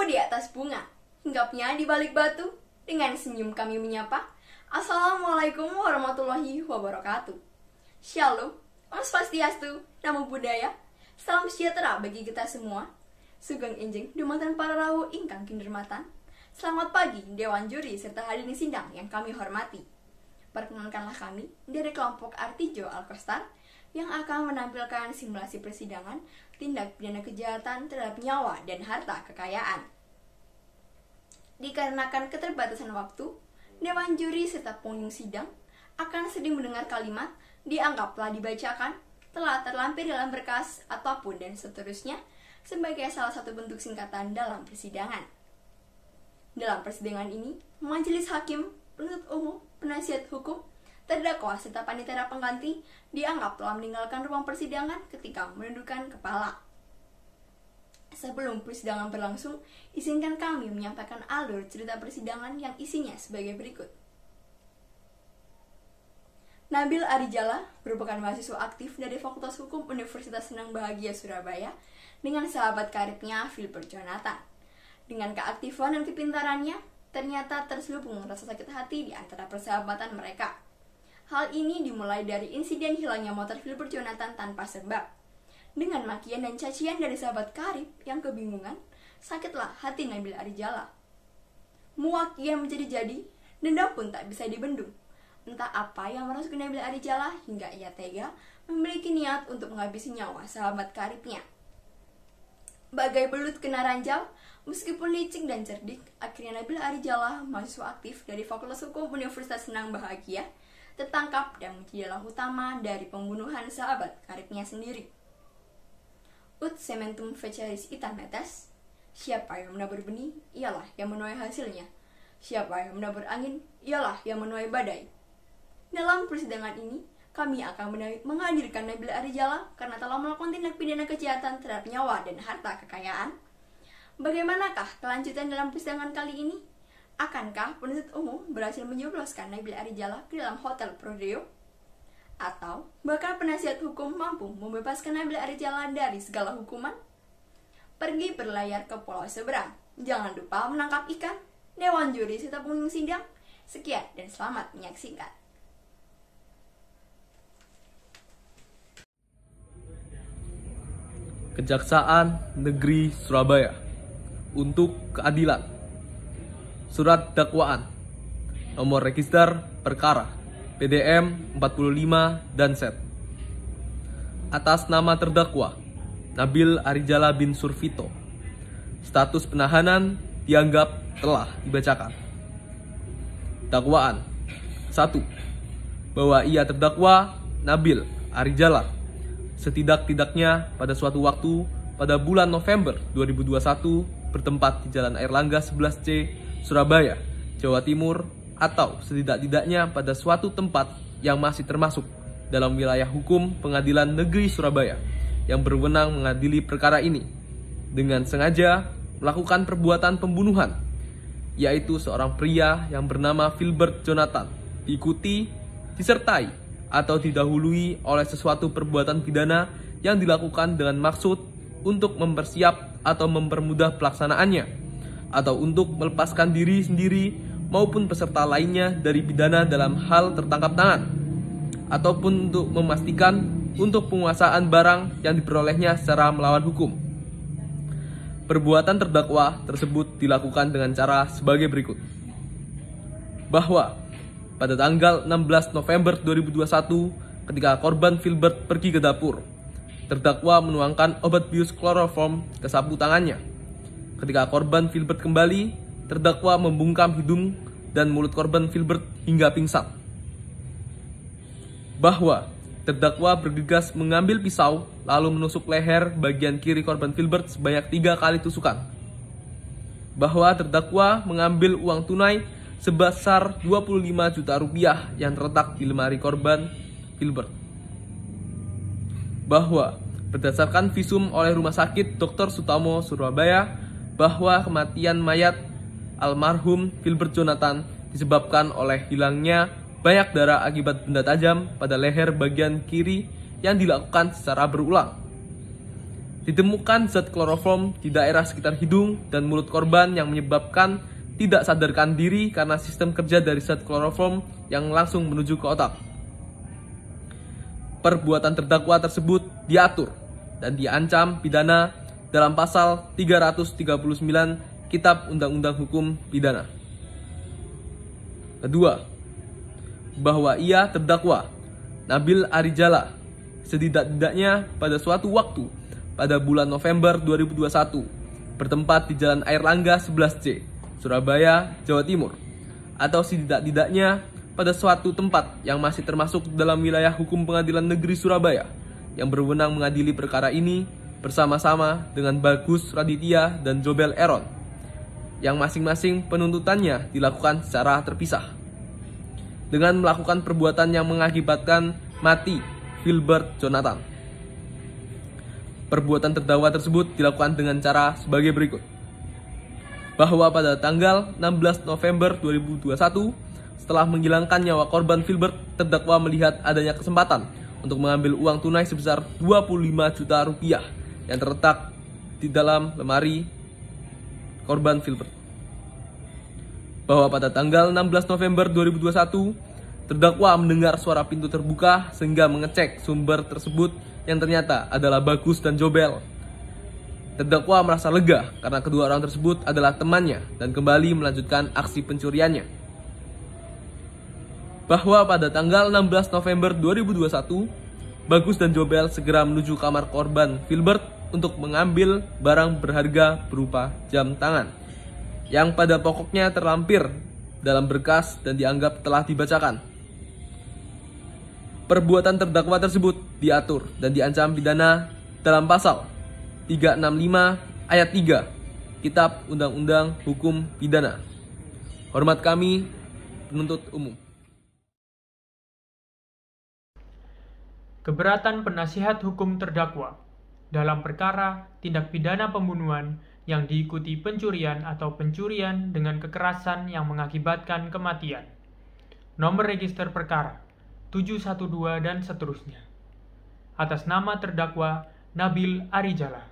Tumbuh di atas bunga, hinggapnya di balik batu. Dengan senyum kami menyapa, Assalamualaikum warahmatullahi wabarakatuh. Shalom, Om Swastiastu, Namo Buddhaya. Salam sejahtera bagi kita semua. Sugeng enjing dumateng para rawuh ingkang kinurmatan. Selamat pagi Dewan Juri serta hadirin sidang yang kami hormati. Perkenalkanlah kami dari kelompok Artijo Alkostar yang akan menampilkan simulasi persidangan tindak pidana kejahatan terhadap nyawa dan harta kekayaan. Dikarenakan keterbatasan waktu, Dewan Juri serta pengunjung sidang akan sering mendengar kalimat dianggap telah dibacakan, telah terlampir dalam berkas, ataupun dan seterusnya sebagai salah satu bentuk singkatan dalam persidangan. Dalam persidangan ini, majelis hakim, penuntut umum, penasihat hukum, terdakwa serta panitera pengganti dianggap telah meninggalkan ruang persidangan ketika menundukkan kepala. Sebelum persidangan berlangsung, izinkan kami menyampaikan alur cerita persidangan yang isinya sebagai berikut. Nabil Arijala merupakan mahasiswa aktif dari Fakultas Hukum Universitas Senang Bahagia Surabaya dengan sahabat karibnya Filbert Jonathan. Dengan keaktifan dan kepintarannya, ternyata terselubung rasa sakit hati di antara persahabatan mereka. Hal ini dimulai dari insiden hilangnya motor Filbert Jonathan tanpa sebab. Dengan makian dan cacian dari sahabat karib yang kebingungan, sakitlah hati Nabil Arijala. Muak yang menjadi-jadi, dendam pun tak bisa dibendung. Entah apa yang merasuki Nabil Arijala hingga ia tega memiliki niat untuk menghabisi nyawa sahabat karibnya. Bagai belut kena ranjau, meskipun licik dan cerdik, akhirnya Nabil Arijala, mahasiswa aktif dari Fakultas Hukum Universitas Senang Bahagia, tertangkap dan menjadi dalang utama dari pembunuhan sahabat karibnya sendiri. Ut sementum feceris itan metes, siapa yang menabur benih, ialah yang menuai hasilnya. Siapa yang menabur angin, ialah yang menuai badai. Dalam persidangan ini, kami akan menghadirkan Nabil Arijala karena telah melakukan tindak pidana kejahatan terhadap nyawa dan harta kekayaan. Bagaimanakah kelanjutan dalam persidangan kali ini? Akankah penuntut umum berhasil menjebloskan Nabil Arijala ke dalam hotel Prodeo? Atau bahkan penasihat hukum mampu membebaskan Nabil Arijala dari segala hukuman? Pergi berlayar ke pulau seberang. Jangan lupa menangkap ikan. Dewan Juri serta pengunjung sidang. Sekian dan selamat menyaksikan. Kejaksaan Negeri Surabaya untuk keadilan. Surat dakwaan nomor register perkara PDM 45 dan set. Atas nama terdakwa Nabil Arijala bin Survito, status penahanan dianggap telah dibacakan. Dakwaan 1. Bahwa ia terdakwa Nabil Arijala setidak-tidaknya pada suatu waktu pada bulan November 2021 bertempat di Jalan Airlangga 11C, Surabaya, Jawa Timur, atau setidak-tidaknya pada suatu tempat yang masih termasuk dalam wilayah hukum Pengadilan Negeri Surabaya yang berwenang mengadili perkara ini dengan sengaja melakukan perbuatan pembunuhan, yaitu seorang pria yang bernama Filbert Jonathan, disertai atau didahului oleh sesuatu perbuatan pidana yang dilakukan dengan maksud untuk mempersiap atau mempermudah pelaksanaannya, atau untuk melepaskan diri sendiri maupun peserta lainnya dari pidana dalam hal tertangkap tangan, ataupun untuk memastikan untuk penguasaan barang yang diperolehnya secara melawan hukum. Perbuatan terdakwa tersebut dilakukan dengan cara sebagai berikut. Bahwa pada tanggal 16 November 2021, ketika korban Filbert pergi ke dapur, terdakwa menuangkan obat bius kloroform ke sapu tangannya. Ketika korban Filbert kembali, terdakwa membungkam hidung dan mulut korban Filbert hingga pingsan. Bahwa terdakwa bergegas mengambil pisau lalu menusuk leher bagian kiri korban Filbert sebanyak 3 kali tusukan. Bahwa terdakwa mengambil uang tunai sebesar 25 juta rupiah yang terletak di lemari korban Filbert. Bahwa berdasarkan visum oleh Rumah Sakit Dr. Sutomo Surabaya, bahwa kematian mayat almarhum Filbert Jonathan disebabkan oleh hilangnya banyak darah akibat benda tajam pada leher bagian kiri yang dilakukan secara berulang. Ditemukan zat kloroform di daerah sekitar hidung dan mulut korban yang menyebabkan tidak sadarkan diri karena sistem kerja dari zat kloroform yang langsung menuju ke otak. Perbuatan terdakwa tersebut diatur dan diancam pidana dalam pasal 339 Kitab Undang-Undang Hukum Pidana. Kedua, bahwa ia terdakwa Nabil Arijala setidak-tidaknya pada suatu waktu pada bulan November 2021 bertempat di Jalan Airlangga 11C, Surabaya, Jawa Timur, atau setidak-tidaknya pada suatu tempat yang masih termasuk dalam wilayah hukum Pengadilan Negeri Surabaya yang berwenang mengadili perkara ini bersama-sama dengan Bagus Raditya dan Jobel Eron, yang masing-masing penuntutannya dilakukan secara terpisah dengan melakukan perbuatan yang mengakibatkan mati Filbert Jonathan. Perbuatan terdakwa tersebut dilakukan dengan cara sebagai berikut. Bahwa pada tanggal 16 November 2021, setelah menghilangkan nyawa korban Filbert, terdakwa melihat adanya kesempatan untuk mengambil uang tunai sebesar 25 juta rupiah yang terletak di dalam lemari korban Filbert. Bahwa pada tanggal 16 November 2021, terdakwa mendengar suara pintu terbuka sehingga mengecek sumber tersebut yang ternyata adalah Bagus dan Jobel. Terdakwa merasa lega karena kedua orang tersebut adalah temannya dan kembali melanjutkan aksi pencuriannya. Bahwa pada tanggal 16 November 2021, Bagus dan Jobel segera menuju kamar korban Filbert untuk mengambil barang berharga berupa jam tangan yang pada pokoknya terlampir dalam berkas dan dianggap telah dibacakan. Perbuatan terdakwa tersebut diatur dan diancam pidana dalam pasal 365 ayat 3 Kitab Undang-Undang Hukum Pidana. Hormat kami, penuntut umum. Keberatan penasihat hukum terdakwa dalam perkara tindak pidana pembunuhan yang diikuti pencurian atau pencurian dengan kekerasan yang mengakibatkan kematian. Nomor register perkara 712 dan seterusnya. Atas nama terdakwa Nabil Arijala.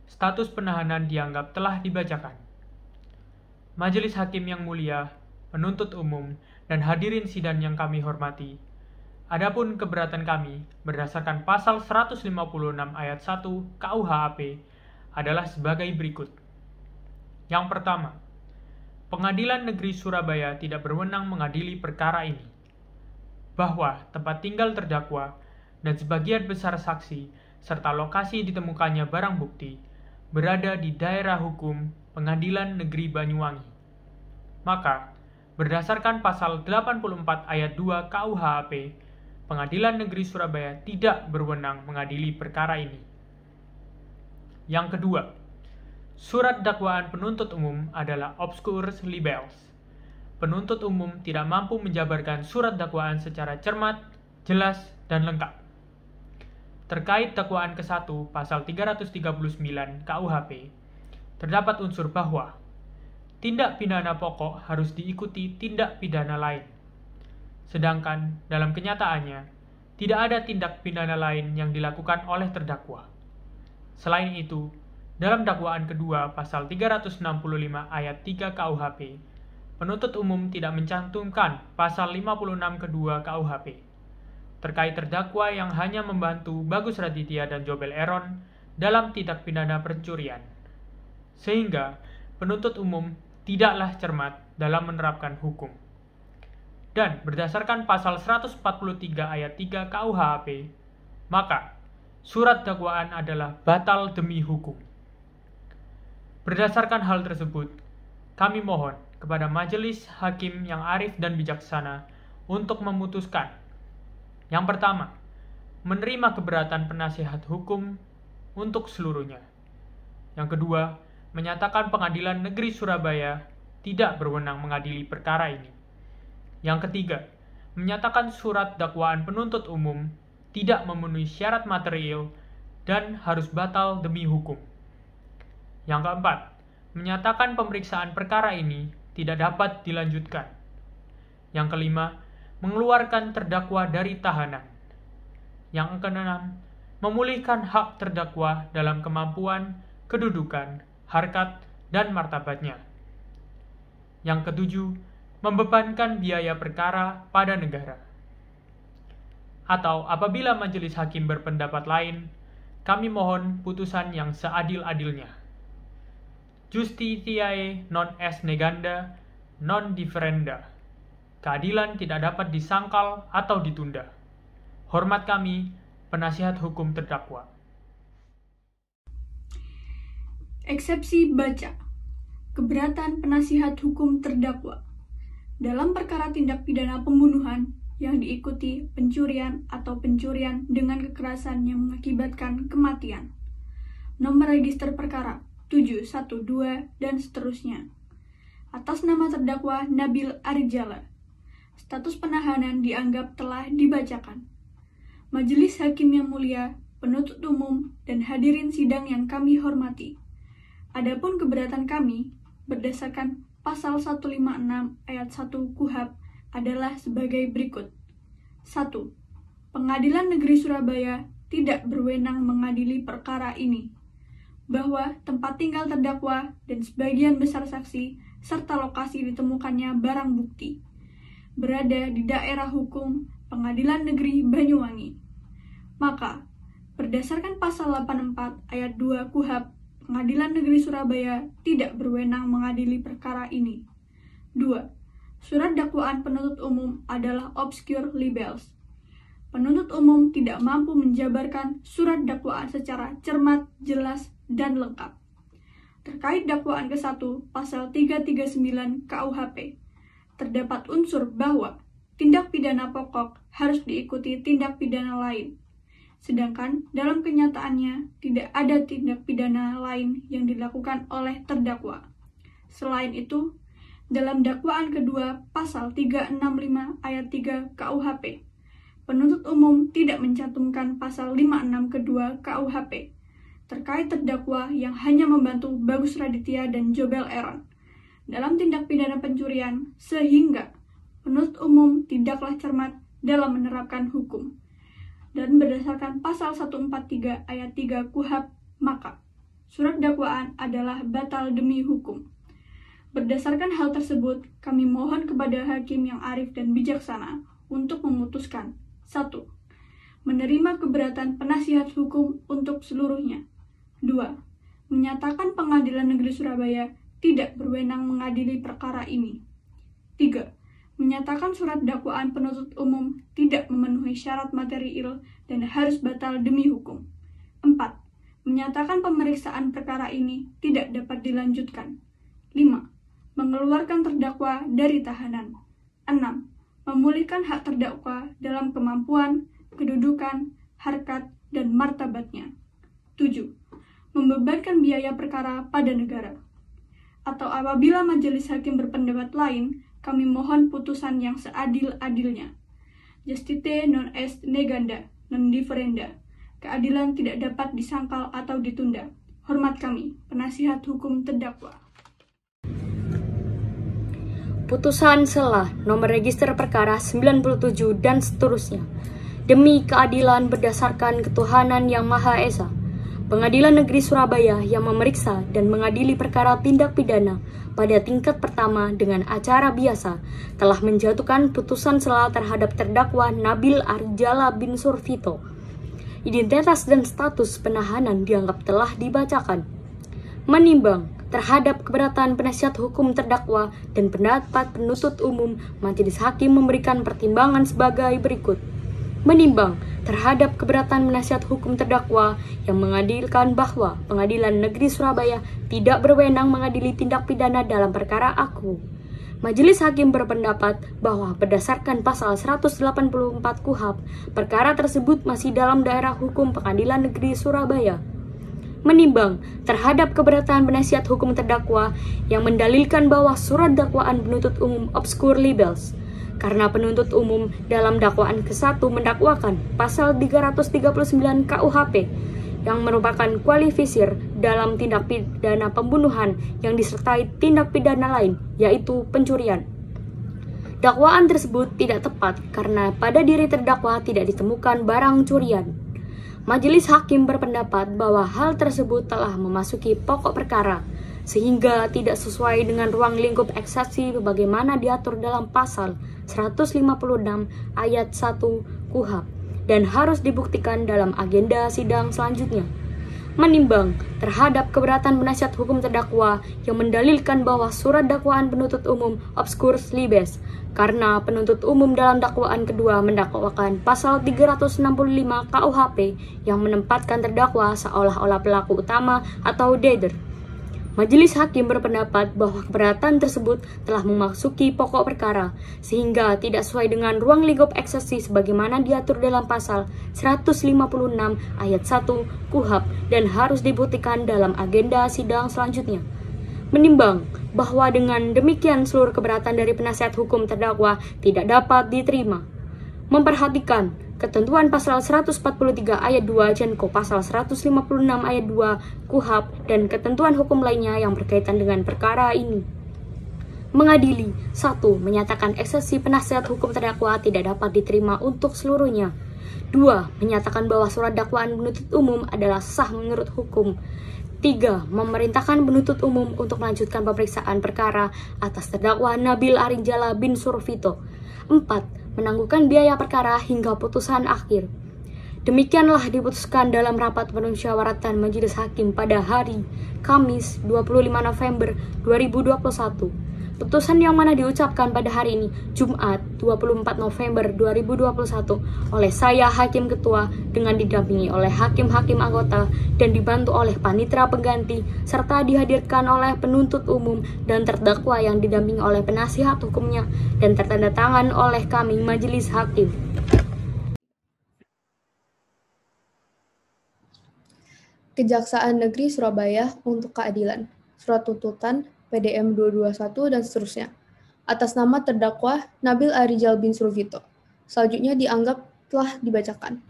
Status penahanan dianggap telah dibacakan. Majelis Hakim yang mulia, penuntut umum, dan hadirin sidang yang kami hormati, adapun keberatan kami berdasarkan pasal 156 ayat 1 KUHP adalah sebagai berikut. Yang pertama, Pengadilan Negeri Surabaya tidak berwenang mengadili perkara ini. Bahwa tempat tinggal terdakwa dan sebagian besar saksi serta lokasi ditemukannya barang bukti berada di daerah hukum Pengadilan Negeri Banyuwangi. Maka, berdasarkan pasal 84 ayat 2 KUHP, Pengadilan Negeri Surabaya tidak berwenang mengadili perkara ini. Yang kedua, surat dakwaan penuntut umum adalah obscurs libels. Penuntut umum tidak mampu menjabarkan surat dakwaan secara cermat, jelas, dan lengkap. Terkait dakwaan ke-1 pasal 339 KUHP, terdapat unsur bahwa tindak pidana pokok harus diikuti tindak pidana lain. Sedangkan dalam kenyataannya, tidak ada tindak pidana lain yang dilakukan oleh terdakwa. Selain itu, dalam dakwaan kedua pasal 365 ayat 3 KUHP, penuntut umum tidak mencantumkan pasal 56 kedua KUHP terkait terdakwa yang hanya membantu Bagus Raditya dan Jobel Eron dalam tindak pidana pencurian. Sehingga penuntut umum tidaklah cermat dalam menerapkan hukum. Dan berdasarkan pasal 143 ayat 3 KUHP, maka surat dakwaan adalah batal demi hukum. Berdasarkan hal tersebut, kami mohon kepada majelis hakim yang arif dan bijaksana untuk memutuskan. Yang pertama, menerima keberatan penasihat hukum untuk seluruhnya. Yang kedua, menyatakan Pengadilan Negeri Surabaya tidak berwenang mengadili perkara ini. Yang ketiga, menyatakan surat dakwaan penuntut umum tidak memenuhi syarat material dan harus batal demi hukum. Yang keempat, menyatakan pemeriksaan perkara ini tidak dapat dilanjutkan. Yang kelima, mengeluarkan terdakwa dari tahanan. Yang keenam, memulihkan hak terdakwa dalam kemampuan, kedudukan, harkat, dan martabatnya. Yang ketujuh, membebankan biaya perkara pada negara. Atau apabila majelis hakim berpendapat lain, kami mohon putusan yang seadil-adilnya. Justitiae non est neganda, non differenda. Keadilan tidak dapat disangkal atau ditunda. Hormat kami, penasihat hukum terdakwa. Eksepsi baca. Keberatan penasihat hukum terdakwa. Dalam perkara tindak pidana pembunuhan yang diikuti pencurian atau pencurian dengan kekerasan yang mengakibatkan kematian. Nomor register perkara 712 dan seterusnya. Atas nama terdakwa Nabil Arijala. Status penahanan dianggap telah dibacakan. Majelis Hakim yang mulia, penuntut umum, dan hadirin sidang yang kami hormati. Adapun keberatan kami berdasarkan Pasal 156 ayat 1 KUHP adalah sebagai berikut. 1. Pengadilan Negeri Surabaya tidak berwenang mengadili perkara ini. Bahwa tempat tinggal terdakwa dan sebagian besar saksi serta lokasi ditemukannya barang bukti berada di daerah hukum Pengadilan Negeri Banyuwangi. Maka, berdasarkan Pasal 84 ayat 2 KUHP, Pengadilan Negeri Surabaya tidak berwenang mengadili perkara ini. 2. Surat dakwaan penuntut umum adalah obscure libels. Penuntut umum tidak mampu menjabarkan surat dakwaan secara cermat, jelas, dan lengkap. Terkait dakwaan ke-1 Pasal 339 KUHP, terdapat unsur bahwa tindak pidana pokok harus diikuti tindak pidana lain. Sedangkan dalam kenyataannya tidak ada tindak pidana lain yang dilakukan oleh terdakwa. Selain itu, dalam dakwaan kedua Pasal 365 ayat 3 KUHP, penuntut umum tidak mencantumkan Pasal 56 kedua KUHP terkait terdakwa yang hanya membantu Bagus Raditya dan Jobel Eron dalam tindak pidana pencurian, sehingga penuntut umum tidaklah cermat dalam menerapkan hukum. Dan berdasarkan Pasal 143 ayat 3 KUHP, maka surat dakwaan adalah batal demi hukum. Berdasarkan hal tersebut, kami mohon kepada hakim yang arif dan bijaksana untuk memutuskan 1. Menerima keberatan penasihat hukum untuk seluruhnya. 2. Menyatakan Pengadilan Negeri Surabaya tidak berwenang mengadili perkara ini. 3. Menyatakan surat dakwaan penuntut umum tidak memenuhi syarat materiil dan harus batal demi hukum. 4. Menyatakan pemeriksaan perkara ini tidak dapat dilanjutkan. 5. Mengeluarkan terdakwa dari tahanan. 6. Memulihkan hak terdakwa dalam kemampuan, kedudukan, harkat, dan martabatnya. 7. Membebankan biaya perkara pada negara. Atau apabila majelis hakim berpendapat lain, kami mohon putusan yang seadil-adilnya. Justitiae non est neganda, non differenda. Keadilan tidak dapat disangkal atau ditunda. Hormat kami, penasihat hukum terdakwa. Putusan selah nomor register perkara 97 dan seterusnya. Demi keadilan berdasarkan ketuhanan yang Maha Esa, Pengadilan Negeri Surabaya yang memeriksa dan mengadili perkara tindak pidana pada tingkat pertama dengan acara biasa telah menjatuhkan putusan selah terhadap terdakwa Nabil Arijala bin Survito. Identitas dan status penahanan dianggap telah dibacakan. Menimbang terhadap keberatan penasihat hukum terdakwa dan pendapat penuntut umum, majelis hakim memberikan pertimbangan sebagai berikut. Menimbang terhadap keberatan penasihat hukum terdakwa yang mengadilkan bahwa Pengadilan Negeri Surabaya tidak berwenang mengadili tindak pidana dalam perkara aku. Majelis hakim berpendapat bahwa berdasarkan Pasal 184 KUHP, perkara tersebut masih dalam daerah hukum Pengadilan Negeri Surabaya. Menimbang terhadap keberatan penasihat hukum terdakwa yang mendalilkan bahwa surat dakwaan penuntut umum obscure libels, karena penuntut umum dalam dakwaan ke-1 mendakwakan Pasal 339 KUHP yang merupakan kualifisir dalam tindak pidana pembunuhan yang disertai tindak pidana lain, yaitu pencurian. Dakwaan tersebut tidak tepat karena pada diri terdakwa tidak ditemukan barang curian. Majelis hakim berpendapat bahwa hal tersebut telah memasuki pokok perkara, sehingga tidak sesuai dengan ruang lingkup eksepsi sebagaimana diatur dalam pasal 156 ayat 1 KUHP dan harus dibuktikan dalam agenda sidang selanjutnya. Menimbang terhadap keberatan penasihat hukum terdakwa yang mendalilkan bahwa surat dakwaan penuntut umum obscurs libes karena penuntut umum dalam dakwaan kedua mendakwakan pasal 365 KUHP yang menempatkan terdakwa seolah-olah pelaku utama atau dader. Majelis hakim berpendapat bahwa keberatan tersebut telah memasuki pokok perkara sehingga tidak sesuai dengan ruang lingkup eksepsi sebagaimana diatur dalam pasal 156 ayat 1 KUHP dan harus dibuktikan dalam agenda sidang selanjutnya. Menimbang bahwa dengan demikian seluruh keberatan dari penasihat hukum terdakwa tidak dapat diterima. Memperhatikan ketentuan pasal 143 ayat 2 Jenko pasal 156 ayat 2 KUHP dan ketentuan hukum lainnya yang berkaitan dengan perkara ini. Mengadili 1. Menyatakan eksepsi penasihat hukum terdakwa tidak dapat diterima untuk seluruhnya. 2. Menyatakan bahwa surat dakwaan penuntut umum adalah sah menurut hukum. 3. Memerintahkan penuntut umum untuk melanjutkan pemeriksaan perkara atas terdakwa Nabil Arijala bin Survito. 4. Menangguhkan biaya perkara hingga putusan akhir. Demikianlah diputuskan dalam rapat pemusyawaratan Majelis Hakim pada hari Kamis 25 November 2021. Putusan yang mana diucapkan pada hari ini, Jumat 24 November 2021 oleh saya Hakim Ketua dengan didampingi oleh hakim-hakim anggota dan dibantu oleh panitera pengganti serta dihadirkan oleh penuntut umum dan terdakwa yang didampingi oleh penasihat hukumnya dan tertandatangan oleh kami Majelis Hakim. Kejaksaan Negeri Surabaya untuk Keadilan, Surat Tuntutan PDM 221 dan seterusnya. Atas nama terdakwa Nabil Arijal bin Survito. Selanjutnya dianggap telah dibacakan.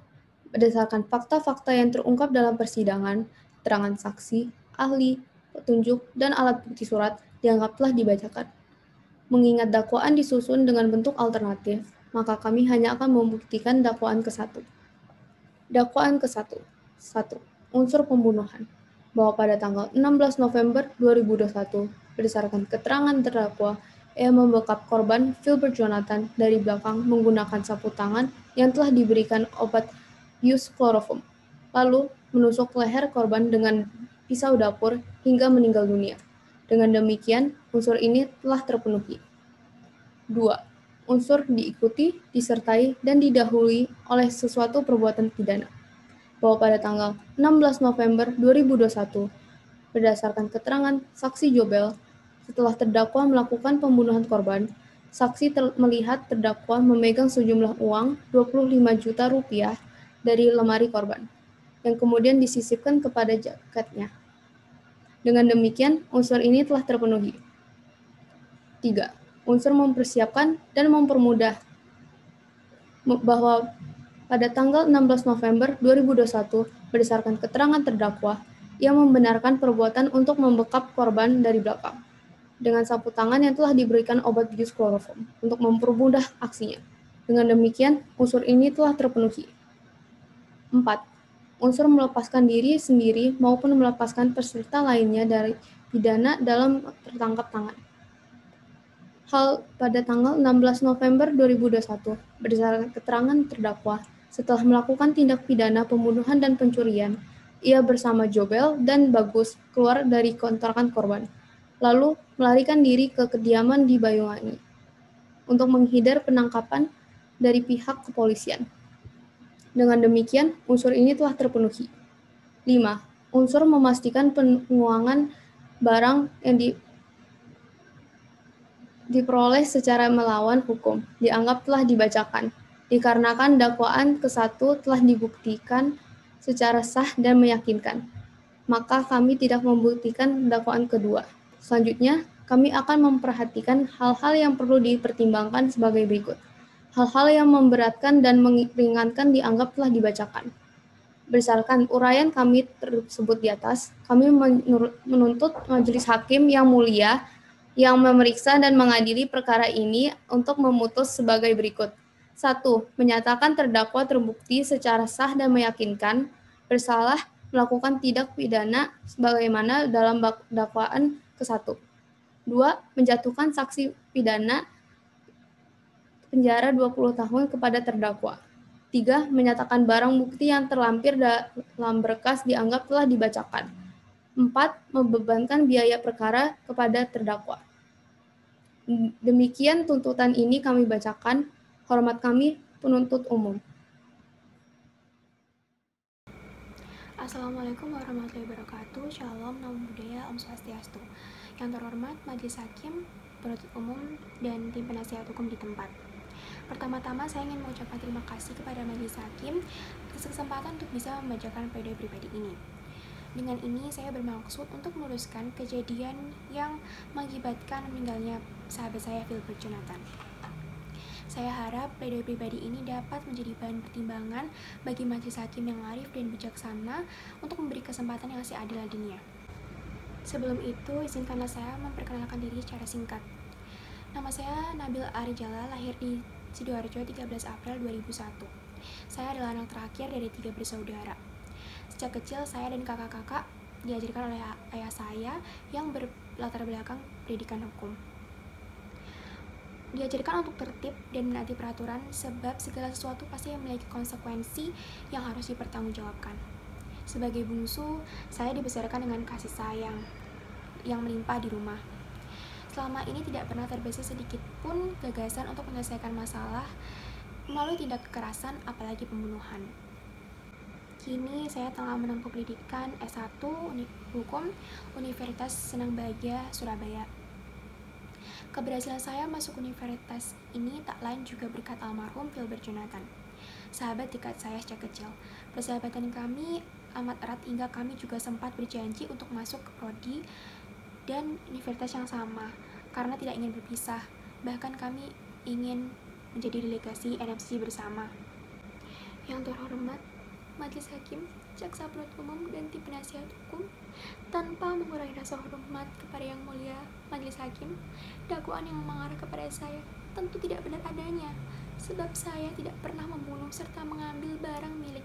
Berdasarkan fakta-fakta yang terungkap dalam persidangan, keterangan saksi, ahli, petunjuk, dan alat bukti surat dianggap telah dibacakan. Mengingat dakwaan disusun dengan bentuk alternatif, maka kami hanya akan membuktikan dakwaan ke-1. Dakwaan ke-1. 1. Unsur pembunuhan. Bahwa pada tanggal 16 November 2021, berdasarkan keterangan terdakwa, ia membekap korban Philbert Jonathan dari belakang menggunakan sapu tangan yang telah diberikan obat bius kloroform, lalu menusuk leher korban dengan pisau dapur hingga meninggal dunia. Dengan demikian, unsur ini telah terpenuhi. 2. Unsur diikuti, disertai, dan didahului oleh sesuatu perbuatan pidana. Bahwa pada tanggal 16 November 2021, berdasarkan keterangan saksi Jobel, setelah terdakwa melakukan pembunuhan korban, saksi melihat terdakwa memegang sejumlah uang 25 juta rupiah dari lemari korban, yang kemudian disisipkan kepada jaketnya. Dengan demikian, unsur ini telah terpenuhi. 3. Unsur mempersiapkan dan mempermudah. Bahwa pada tanggal 16 November 2021, berdasarkan keterangan terdakwa, ia membenarkan perbuatan untuk membekap korban dari belakang dengan sapu tangan yang telah diberikan obat bius kloroform untuk mempermudah aksinya. Dengan demikian, unsur ini telah terpenuhi. 4. Unsur melepaskan diri sendiri maupun melepaskan peserta lainnya dari pidana dalam tertangkap tangan. Hal pada tanggal 16 November 2021, berdasarkan keterangan terdakwa, setelah melakukan tindak pidana pembunuhan dan pencurian, ia bersama Jobel dan Bagus keluar dari kontrakan korban, lalu melarikan diri ke kediaman di Banyuwangi untuk menghindar penangkapan dari pihak kepolisian. Dengan demikian, unsur ini telah terpenuhi. 5. Unsur memastikan penguangan barang yang diperoleh secara melawan hukum dianggap telah dibacakan, dikarenakan dakwaan ke-1 telah dibuktikan secara sah dan meyakinkan. Maka kami tidak membuktikan dakwaan kedua. Selanjutnya, kami akan memperhatikan hal-hal yang perlu dipertimbangkan sebagai berikut. Hal-hal yang memberatkan dan meringankan dianggap telah dibacakan. Berdasarkan uraian kami tersebut di atas, kami menuntut Majelis Hakim yang mulia yang memeriksa dan mengadili perkara ini untuk memutus sebagai berikut. 1. Menyatakan terdakwa terbukti secara sah dan meyakinkan bersalah melakukan tindak pidana sebagaimana dalam dakwaan ke-1. 2. Menjatuhkan sanksi pidana penjara 20 tahun kepada terdakwa. 3. Menyatakan barang bukti yang terlampir dalam berkas dianggap telah dibacakan. 4. Membebankan biaya perkara kepada terdakwa. Demikian tuntutan ini kami bacakan. Hormat kami, penuntut umum. Assalamualaikum warahmatullahi wabarakatuh. Shalom, Namo Buddhaya, Om Swastiastu. Yang terhormat Majelis Hakim, penuntut umum, dan tim penasihat hukum di tempat. Pertama-tama saya ingin mengucapkan terima kasih kepada Majelis Hakim atas kesempatan untuk bisa membacakan pledoi pribadi ini. Dengan ini saya bermaksud untuk meluruskan kejadian yang mengakibatkan meninggalnya sahabat saya Filbert Jonathan. Saya harap pledoi pribadi ini dapat menjadi bahan pertimbangan bagi majelis hakim yang arif dan bijaksana untuk memberi kesempatan yang seadil adilnya. Sebelum itu, izinkanlah saya memperkenalkan diri secara singkat. Nama saya Nabil Arijala, lahir di Sidoarjo 13 April 2001. Saya adalah anak terakhir dari 3 bersaudara. Sejak kecil, saya dan kakak-kakak diajarkan oleh ayah saya yang berlatar belakang pendidikan hukum. Diajarkan untuk tertib dan menaati peraturan sebab segala sesuatu pasti memiliki konsekuensi yang harus dipertanggungjawabkan. Sebagai bungsu, saya dibesarkan dengan kasih sayang yang melimpah di rumah. Selama ini tidak pernah terbesit sedikit pun gagasan untuk menyelesaikan masalah melalui tindak kekerasan, apalagi pembunuhan. Kini saya telah menempuh pendidikan S1 Hukum Universitas Senang Bahagia, Surabaya. Keberhasilan saya masuk universitas ini tak lain juga berkat almarhum Filbert Jonathan, sahabat dekat saya sejak kecil. Persahabatan kami amat erat hingga kami juga sempat berjanji untuk masuk ke prodi dan universitas yang sama karena tidak ingin berpisah. Bahkan kami ingin menjadi delegasi NFC bersama. Yang terhormat Majelis Hakim, Jaksa Penuntut Umum, dan tim penasihat hukum, tanpa mengurangi rasa hormat kepada Yang Mulia Majelis Hakim, dakwaan yang mengarah kepada saya tentu tidak benar adanya, sebab saya tidak pernah membunuh serta mengambil barang milik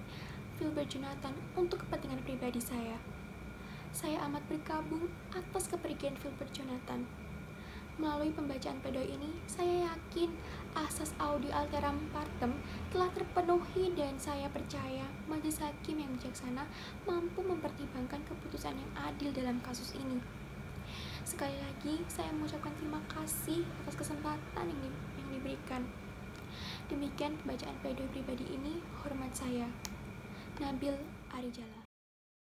Filbert Jonathan untuk kepentingan pribadi saya. Saya amat berkabung atas kepergian Filbert Jonathan. Melalui pembacaan pledoi ini, saya yakin asas audi alteram partem telah terpenuhi dan saya percaya majelis hakim yang bijaksana mampu mempertimbangkan keputusan yang adil dalam kasus ini. Sekali lagi, saya mengucapkan terima kasih atas kesempatan yang diberikan. Demikian pembacaan pledoi pribadi ini. Hormat saya, Nabil Arijala.